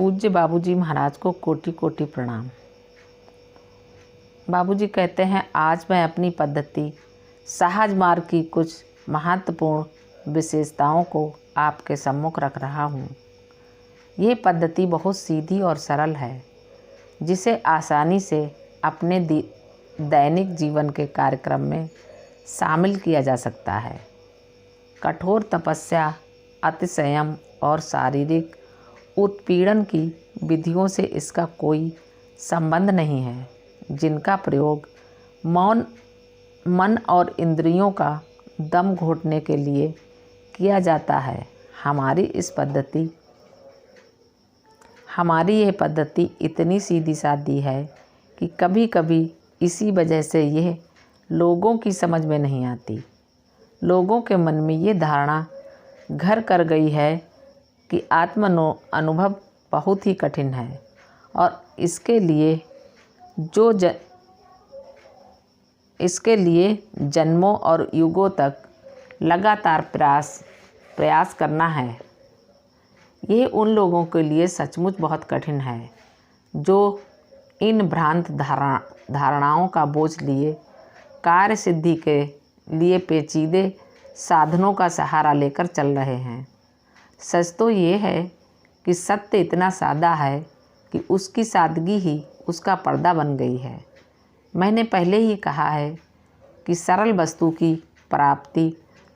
पूज्य बाबूजी महाराज को कोटि कोटि प्रणाम। बाबूजी कहते हैं, आज मैं अपनी पद्धति सहज मार्ग की कुछ महत्वपूर्ण विशेषताओं को आपके सम्मुख रख रहा हूँ। ये पद्धति बहुत सीधी और सरल है, जिसे आसानी से अपने दैनिक जीवन के कार्यक्रम में शामिल किया जा सकता है। कठोर तपस्या, अतिसंयम और शारीरिक उत्पीड़न की विधियों से इसका कोई संबंध नहीं है, जिनका प्रयोग मन और इंद्रियों का दम घोटने के लिए किया जाता है। हमारी यह पद्धति इतनी सीधी सादी है कि कभी कभी इसी वजह से यह लोगों की समझ में नहीं आती। लोगों के मन में ये धारणा घर कर गई है कि आत्म अनुभव बहुत ही कठिन है और इसके लिए जन्मों और युगों तक लगातार प्रयास करना है। ये उन लोगों के लिए सचमुच बहुत कठिन है जो इन भ्रांत धारणाओं का बोझ लिए कार्य सिद्धि के लिए पेचीदे साधनों का सहारा लेकर चल रहे हैं। सच तो ये है कि सत्य इतना सादा है कि उसकी सादगी ही उसका पर्दा बन गई है। मैंने पहले ही कहा है कि सरल वस्तु की प्राप्ति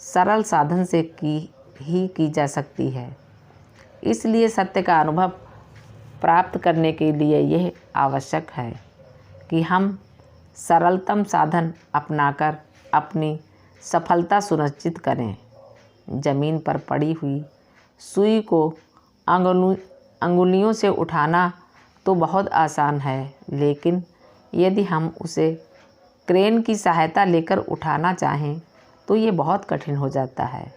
सरल साधन से की जा सकती है। इसलिए सत्य का अनुभव प्राप्त करने के लिए यह आवश्यक है कि हम सरलतम साधन अपनाकर अपनी सफलता सुनिश्चित करें। जमीन पर पड़ी हुई सुई को अंगुलियों से उठाना तो बहुत आसान है, लेकिन यदि हम उसे क्रेन की सहायता लेकर उठाना चाहें तो ये बहुत कठिन हो जाता है।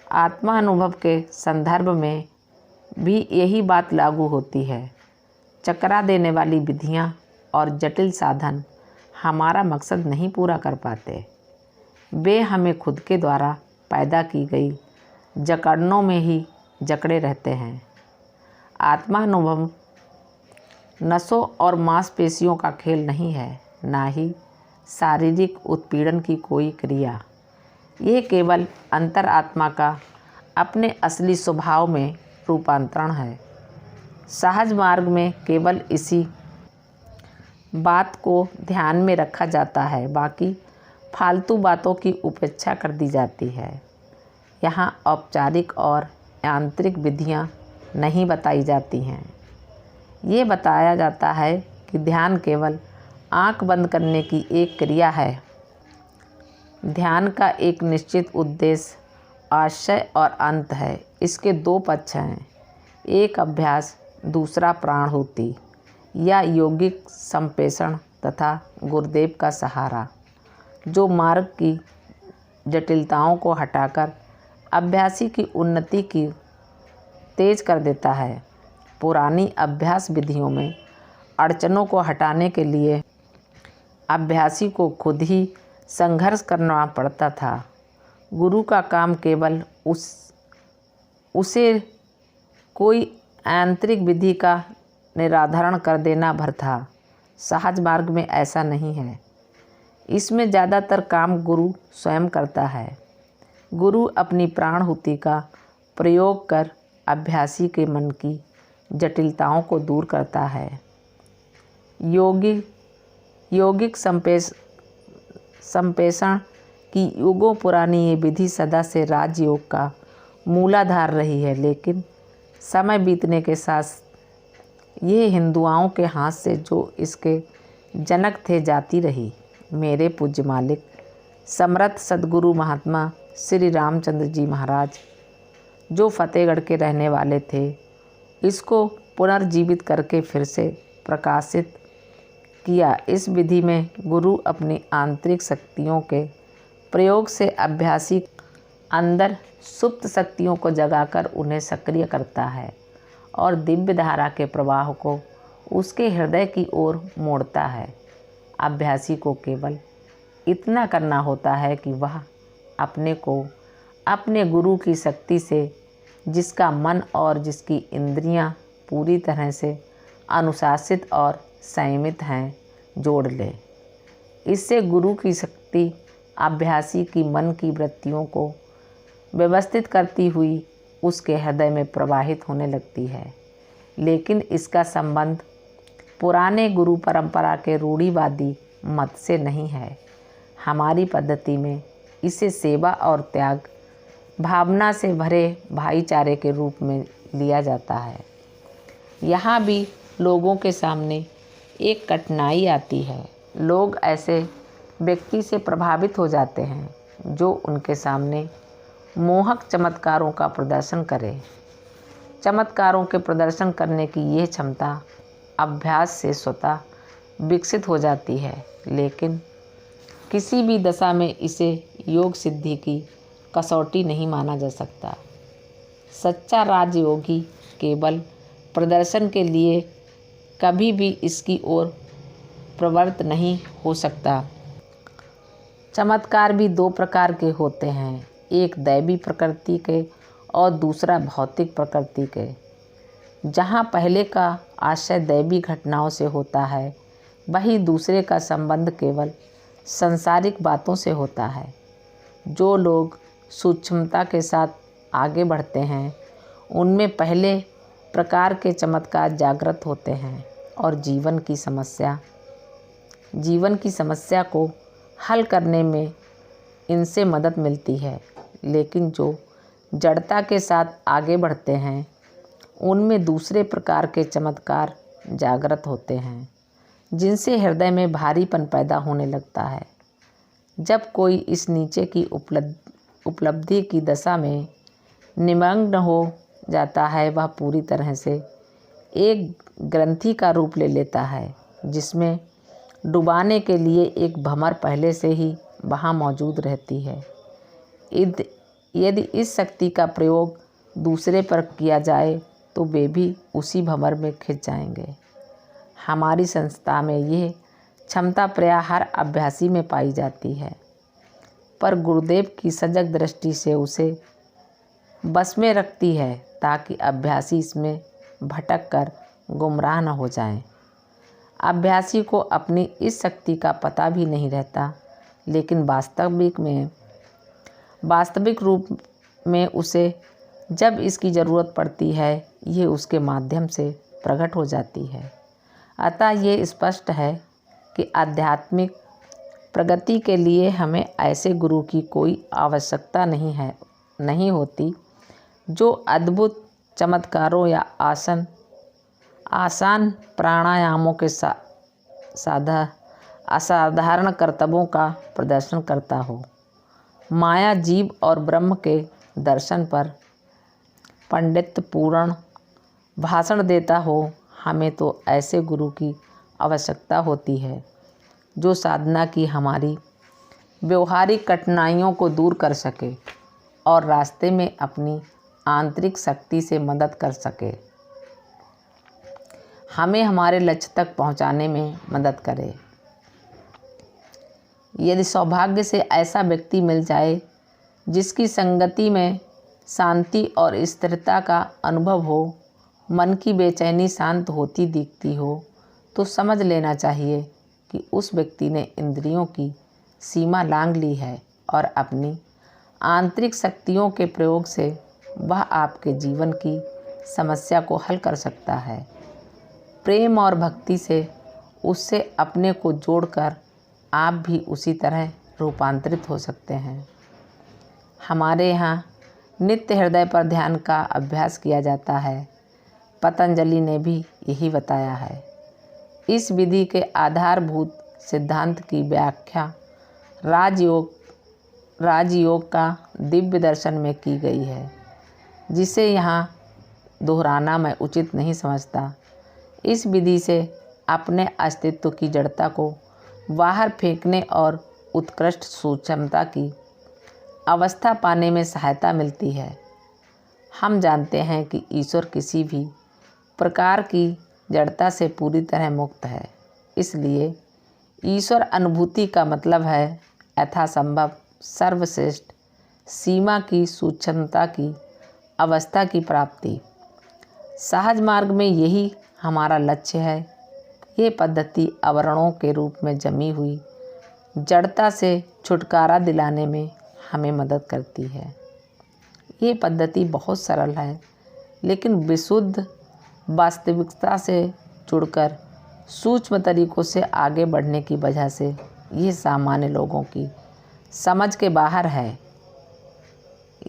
आत्मा अनुभव के संदर्भ में भी यही बात लागू होती है। चकरा देने वाली विधियां और जटिल साधन हमारा मकसद नहीं पूरा कर पाते। वे हमें खुद के द्वारा पैदा की गई जकड़नों में ही जकड़े रहते हैं। आत्मानुभव नसों और मांसपेशियों का खेल नहीं है, ना ही शारीरिक उत्पीड़न की कोई क्रिया। ये केवल अंतरात्मा का अपने असली स्वभाव में रूपांतरण है। सहज मार्ग में केवल इसी बात को ध्यान में रखा जाता है, बाकी फालतू बातों की उपेक्षा कर दी जाती है। यहाँ औपचारिक और यांत्रिक विधियाँ नहीं बताई जाती हैं। ये बताया जाता है कि ध्यान केवल आँख बंद करने की एक क्रिया है। ध्यान का एक निश्चित उद्देश्य, आशय और अंत है। इसके दो पक्ष हैं, एक अभ्यास, दूसरा प्राणाहुति या यौगिक संप्रेषण तथा गुरुदेव का सहारा, जो मार्ग की जटिलताओं को हटाकर अभ्यासी की उन्नति की तेज कर देता है। पुरानी अभ्यास विधियों में अड़चनों को हटाने के लिए अभ्यासी को खुद ही संघर्ष करना पड़ता था। गुरु का काम केवल उसे कोई आंतरिक विधि का निराधारण कर देना भर था। सहज मार्ग में ऐसा नहीं है। इसमें ज़्यादातर काम गुरु स्वयं करता है। गुरु अपनी प्राणाहुति का प्रयोग कर अभ्यासी के मन की जटिलताओं को दूर करता है। यौगिक संप्रेषण की युगों पुरानी ये विधि सदा से राजयोग का मूलाधार रही है, लेकिन समय बीतने के साथ ये हिंदुओं के हाथ से जो इसके जनक थे जाती रही। मेरे पूज्य मालिक समर्थ सद्गुरु महात्मा श्री रामचंद्र जी महाराज, जो फतेहगढ़ के रहने वाले थे, इसको पुनर्जीवित करके फिर से प्रकाशित किया। इस विधि में गुरु अपनी आंतरिक शक्तियों के प्रयोग से अभ्यासी अंदर सुप्त शक्तियों को जगाकर उन्हें सक्रिय करता है और दिव्य धारा के प्रवाह को उसके हृदय की ओर मोड़ता है। अभ्यासी को केवल इतना करना होता है कि वह अपने को अपने गुरु की शक्ति से, जिसका मन और जिसकी इंद्रियां पूरी तरह से अनुशासित और संयमित हैं जोड़ ले। इससे गुरु की शक्ति अभ्यासी की मन की वृत्तियों को व्यवस्थित करती हुई उसके हृदय में प्रवाहित होने लगती है। लेकिन इसका संबंध पुराने गुरु परंपरा के रूढ़िवादी मत से नहीं है। हमारी पद्धति में इसे सेवा और त्याग भावना से भरे भाईचारे के रूप में लिया जाता है। यहाँ भी लोगों के सामने एक कठिनाई आती है। लोग ऐसे व्यक्ति से प्रभावित हो जाते हैं जो उनके सामने मोहक चमत्कारों का प्रदर्शन करे। चमत्कारों के प्रदर्शन करने की यह क्षमता अभ्यास से स्वतः विकसित हो जाती है, लेकिन किसी भी दशा में इसे योग सिद्धि की कसौटी नहीं माना जा सकता। सच्चा राजयोगी केवल प्रदर्शन के लिए कभी भी इसकी ओर प्रवृत्त नहीं हो सकता। चमत्कार भी दो प्रकार के होते हैं, एक दैवी प्रकृति के और दूसरा भौतिक प्रकृति के। जहाँ पहले का आशय दैवी घटनाओं से होता है, वहीं दूसरे का संबंध केवल सांसारिक बातों से होता है। जो लोग सूक्ष्मता के साथ आगे बढ़ते हैं, उनमें पहले प्रकार के चमत्कार जागृत होते हैं और जीवन की समस्या को हल करने में इनसे मदद मिलती है। लेकिन जो जड़ता के साथ आगे बढ़ते हैं, उनमें दूसरे प्रकार के चमत्कार जागृत होते हैं, जिनसे हृदय में भारीपन पैदा होने लगता है। जब कोई इस नीचे की उपलब्धि की दशा में निमग्न हो जाता है, वह पूरी तरह से एक ग्रंथि का रूप ले लेता है, जिसमें डुबाने के लिए एक भंवर पहले से ही वहाँ मौजूद रहती है। यदि इस शक्ति का प्रयोग दूसरे पर किया जाए तो वे भी उसी भंवर में खिंच जाएंगे। हमारी संस्था में यह क्षमता प्रायः हर अभ्यासी में पाई जाती है, पर गुरुदेव की सजग दृष्टि से उसे बस में रखती है, ताकि अभ्यासी इसमें भटक कर गुमराह न हो जाएं। अभ्यासी को अपनी इस शक्ति का पता भी नहीं रहता, लेकिन वास्तविक रूप में उसे जब इसकी ज़रूरत पड़ती है, ये उसके माध्यम से प्रकट हो जाती है। अतः ये स्पष्ट है कि आध्यात्मिक प्रगति के लिए हमें ऐसे गुरु की कोई आवश्यकता नहीं होती जो अद्भुत चमत्कारों या आसान प्राणायामों के असाधारण करतबों का प्रदर्शन करता हो। माया, जीव और ब्रह्म के दर्शन पर पंडितपूर्ण भाषण देता हो। हमें तो ऐसे गुरु की आवश्यकता होती है जो साधना की हमारी व्यवहारिक कठिनाइयों को दूर कर सके और रास्ते में अपनी आंतरिक शक्ति से मदद कर सके, हमें हमारे लक्ष्य तक पहुंचाने में मदद करे। यदि सौभाग्य से ऐसा व्यक्ति मिल जाए जिसकी संगति में शांति और स्थिरता का अनुभव हो, मन की बेचैनी शांत होती दिखती हो, तो समझ लेना चाहिए कि उस व्यक्ति ने इंद्रियों की सीमा लांघ ली है और अपनी आंतरिक शक्तियों के प्रयोग से वह आपके जीवन की समस्या को हल कर सकता है। प्रेम और भक्ति से उससे अपने को जोड़कर आप भी उसी तरह रूपांतरित हो सकते हैं। हमारे यहाँ नित्य हृदय पर ध्यान का अभ्यास किया जाता है। पतंजलि ने भी यही बताया है। इस विधि के आधारभूत सिद्धांत की व्याख्या राजयोग का दिव्य दर्शन में की गई है, जिसे यहाँ दोहराना मैं उचित नहीं समझता। इस विधि से अपने अस्तित्व की जड़ता को बाहर फेंकने और उत्कृष्ट सूक्ष्मता की अवस्था पाने में सहायता मिलती है। हम जानते हैं कि ईश्वर किसी भी प्रकार की जड़ता से पूरी तरह मुक्त है। इसलिए ईश्वर अनुभूति का मतलब है यथासंभव सर्वश्रेष्ठ सीमा की सूक्ष्मता की अवस्था की प्राप्ति। सहज मार्ग में यही हमारा लक्ष्य है। ये पद्धति आवरणों के रूप में जमी हुई जड़ता से छुटकारा दिलाने में हमें मदद करती है। ये पद्धति बहुत सरल है, लेकिन विशुद्ध वास्तविकता से जुड़कर सूक्ष्म तरीकों से आगे बढ़ने की वजह से ये सामान्य लोगों की समझ के बाहर है।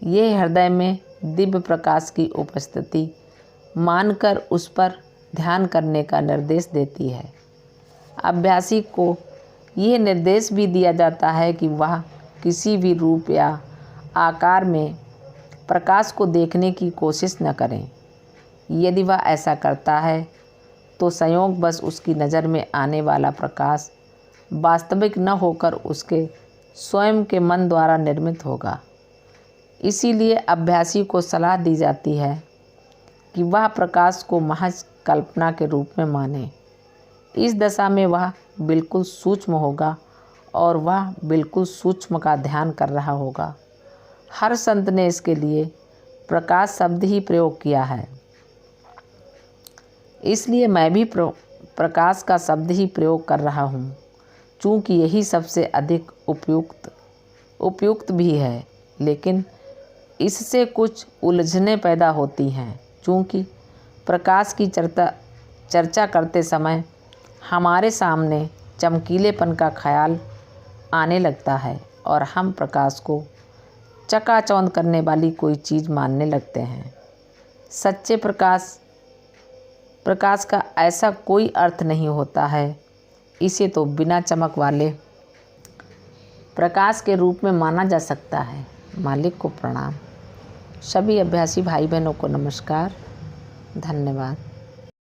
ये हृदय में दिव्य प्रकाश की उपस्थिति मानकर उस पर ध्यान करने का निर्देश देती है। अभ्यासी को यह निर्देश भी दिया जाता है कि वह किसी भी रूप या आकार में प्रकाश को देखने की कोशिश न करें। यदि वह ऐसा करता है तो संयोगवश उसकी नज़र में आने वाला प्रकाश वास्तविक न होकर उसके स्वयं के मन द्वारा निर्मित होगा। इसीलिए अभ्यासी को सलाह दी जाती है कि वह प्रकाश को महज कल्पना के रूप में माने। इस दशा में वह बिल्कुल सूक्ष्म होगा और वह बिल्कुल सूक्ष्म का ध्यान कर रहा होगा। हर संत ने इसके लिए प्रकाश शब्द ही प्रयोग किया है, इसलिए मैं भी प्रकाश का शब्द ही प्रयोग कर रहा हूँ, चूँकि यही सबसे अधिक उपयुक्त भी है। लेकिन इससे कुछ उलझनें पैदा होती हैं, चूँकि प्रकाश की चर्चा करते समय हमारे सामने चमकीलेपन का ख्याल आने लगता है और हम प्रकाश को चकाचौंध करने वाली कोई चीज़ मानने लगते हैं। सच्चे प्रकाश का ऐसा कोई अर्थ नहीं होता है। इसे तो बिना चमक वाले प्रकाश के रूप में माना जा सकता है। मालिक को प्रणाम। सभी अभ्यासी भाई बहनों को नमस्कार। धन्यवाद।